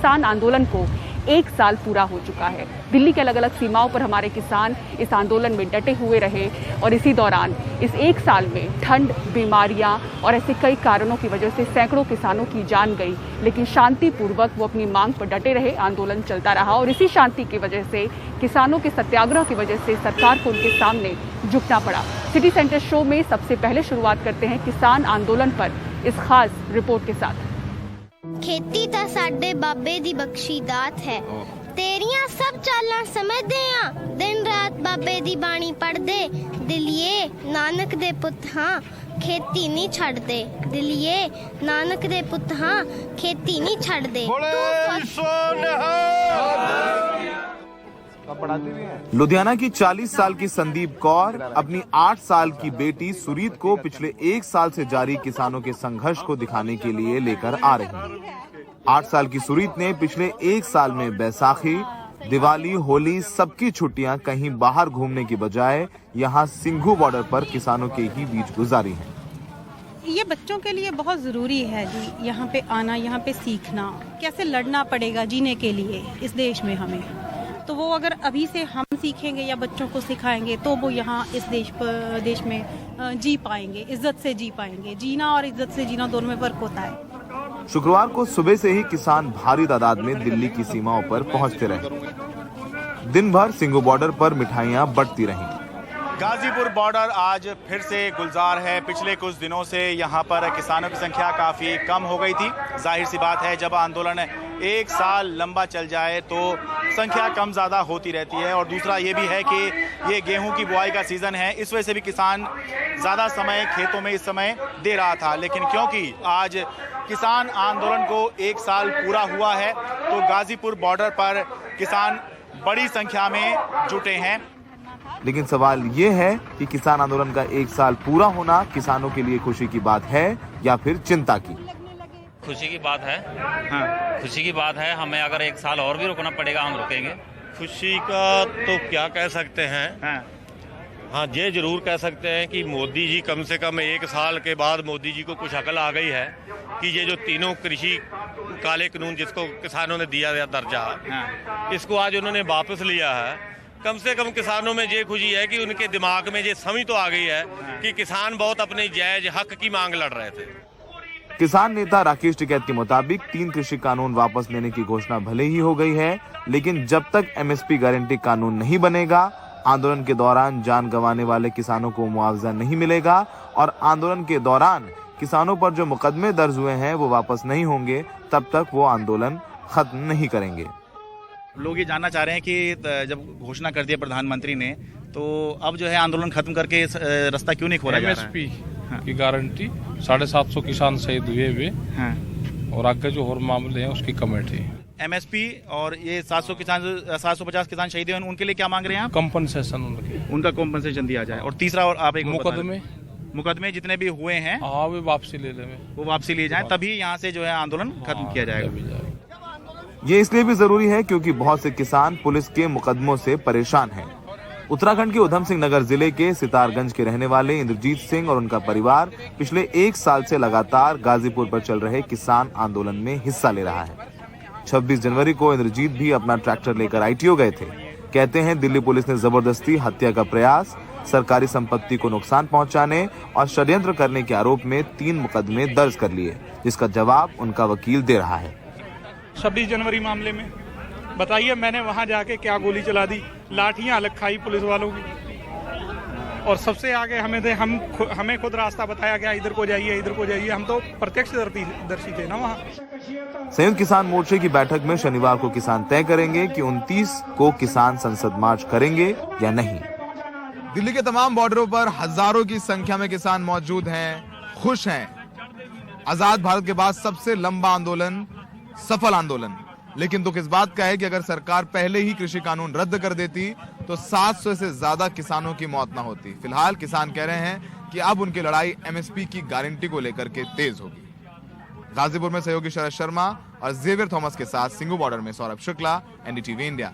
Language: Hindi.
किसान आंदोलन को 1 साल पूरा हो चुका है। दिल्ली के अलग अलग सीमाओं पर हमारे किसान इस आंदोलन में डटे हुए रहे और इसी दौरान इस 1 साल में ठंड, बीमारियां और ऐसे कई कारणों की वजह से सैकड़ों किसानों की जान गई, लेकिन शांतिपूर्वक वो अपनी मांग पर डटे रहे, आंदोलन चलता रहा और इसी शांति की वजह से, किसानों के सत्याग्रह की वजह से सरकार को उनके सामने झुकना पड़ा। सिटी सेंटर शो में सबसे पहले शुरुआत करते हैं किसान आंदोलन पर इस खास रिपोर्ट के साथ। खेती ਤਾਂ ਸਾਡੇ ਬਾਬੇ ਦੀ ਬਖਸ਼ੀ ਦਾਤ ਹੈ, ਤੇਰੀਆਂ ਸਭ ਚਾਲਾਂ ਸਮਝਦੇ ਆ, ਦਿਨ ਰਾਤ ਬਾਬੇ ਦੀ ਬਾਣੀ ਪੜ੍ਹਦੇ, ਦਿਲੀਏ ਨਾਨਕ ਦੇ ਪੁੱਤ ਹਾਂ खेती नहीं छੱਡਦੇ, दिलिए नानक दे पुत हाँ खेती नहीं छੱਡਦੇ। लुधियाना की 40 साल की संदीप कौर अपनी 8 साल की बेटी सुरीत को पिछले 1 साल से जारी किसानों के संघर्ष को दिखाने के लिए लेकर आ रही हैं। 8 साल की सुरीत ने पिछले 1 साल में बैसाखी, दिवाली, होली सबकी छुट्टियां कहीं बाहर घूमने की बजाय यहाँ सिंघू बॉर्डर पर किसानों के ही बीच गुजारी हैं। ये बच्चों के लिए बहुत ज़रूरी है जी, यहाँ पे आना, यहाँ पे सीखना, कैसे लड़ना पड़ेगा जीने के लिए इस देश में हमें। तो वो अगर अभी से हम सीखेंगे या बच्चों को सिखाएंगे तो वो यहाँ इस देश में जी पाएंगे, इज्जत से जी पाएंगे। जीना और इज्जत से जीना दोनों में फर्क होता है। शुक्रवार को सुबह से ही किसान भारी तादाद में दिल्ली की सीमाओं पर पहुंचते रहे। दिन भर सिंघू बॉर्डर पर मिठाइयां बंटती रहीं। गाजीपुर बॉर्डर आज फिर से गुलजार है। पिछले कुछ दिनों से यहाँ पर किसानों की संख्या काफ़ी कम हो गई थी। जाहिर सी बात है, जब आंदोलन 1 साल लंबा चल जाए तो संख्या कम ज़्यादा होती रहती है। और दूसरा ये भी है कि ये गेहूं की बुआई का सीज़न है, इस वजह से भी किसान ज़्यादा समय खेतों में इस समय दे रहा था। लेकिन क्योंकि आज किसान आंदोलन को 1 साल पूरा हुआ है तो गाजीपुर बॉर्डर पर किसान बड़ी संख्या में जुटे हैं। लेकिन सवाल ये है कि किसान आंदोलन का 1 साल पूरा होना किसानों के लिए खुशी की बात है या फिर चिंता की? खुशी की बात है। हाँ, खुशी की बात है। हमें अगर 1 साल और भी रुकना पड़ेगा हम रुकेंगे। खुशी का तो क्या कह सकते हैं। हाँ, ये जरूर कह सकते हैं कि मोदी जी कम से कम 1 साल के बाद मोदी जी को कुछ अकल आ गई है कि ये जो तीनों कृषि काले कानून जिसको किसानों ने दिया गया दर्जा, इसको आज उन्होंने वापस लिया है। कम से कम किसानों में ये खुशी है कि उनके दिमाग में ये समझ तो आ गई है कि किसान बहुत अपने जायज हक की मांग लड़ रहे थे। किसान नेता राकेश टिकैत के मुताबिक 3 कृषि कानून वापस लेने की घोषणा भले ही हो गई है, लेकिन जब तक MSP गारंटी कानून नहीं बनेगा, आंदोलन के दौरान जान गंवाने वाले किसानों को मुआवजा नहीं मिलेगा और आंदोलन के दौरान किसानों पर जो मुकदमे दर्ज हुए हैं वो वापस नहीं होंगे, तब तक वो आंदोलन खत्म नहीं करेंगे। लोग ये जानना चाह रहे हैं कि जब घोषणा कर दिया प्रधानमंत्री ने, तो अब जो है आंदोलन खत्म करके रास्ता क्यों नहीं खोला जा रहा है? MSP की गारंटी 750 किसान शहीद हुए और आगे जो और मामले हैं उसकी कमेटी। MSP और ये 750 किसान शहीद हुए, उनके लिए क्या मांग रहे हैं आप? कंपनसेशन, उनका कंपनसेशन दिया जाए। और तीसरा, और आप एक मुकदमे जितने भी हुए हैं, हाँ, वो वापसी ले ले, वो वापसी लिए जाए, तभी यहाँ से जो है आंदोलन खत्म किया जाएगा। ये इसलिए भी जरूरी है क्योंकि बहुत से किसान पुलिस के मुकदमों से परेशान हैं। उत्तराखंड के उधम सिंह नगर जिले के सितारगंज के रहने वाले इंद्रजीत सिंह और उनका परिवार पिछले 1 साल से लगातार गाजीपुर पर चल रहे किसान आंदोलन में हिस्सा ले रहा है। 26 जनवरी को इंद्रजीत भी अपना ट्रैक्टर लेकर ITO गए थे। कहते हैं दिल्ली पुलिस ने जबरदस्ती हत्या का प्रयास, सरकारी संपत्ति को नुकसान पहुंचाने और षड्यंत्र करने के आरोप में 3 मुकदमे दर्ज कर लिए, जिसका जवाब उनका वकील दे रहा है। 26 जनवरी मामले में बताइए, मैंने वहां जाके क्या गोली चला दी, लाठियां अलग खाई पुलिस वालों की, और सबसे आगे हमें खुद रास्ता बताया गया, इधर को जाइए, इधर को जाइए। हम तो प्रत्यक्षदर्शी थे ना वहाँ। संयुक्त किसान मोर्चे की बैठक में शनिवार को किसान तय करेंगे कि 29 को किसान संसद मार्च करेंगे या नहीं। दिल्ली के तमाम बॉर्डरों पर हजारों की संख्या में किसान मौजूद हैं, खुश हैं। आजाद भारत के बाद सबसे लंबा आंदोलन, सफल आंदोलन। लेकिन दुख इस बात का है कि अगर सरकार पहले ही कृषि कानून रद्द कर देती तो 700 से ज्यादा किसानों की मौत न होती। फिलहाल किसान कह रहे हैं कि अब उनकी लड़ाई MSP की गारंटी को लेकर के तेज होगी। गाजीपुर में सहयोगी शरद शर्मा और जेवियर थॉमस के साथ सिंघू बॉर्डर में सौरभ शुक्ला, NDTV इंडिया।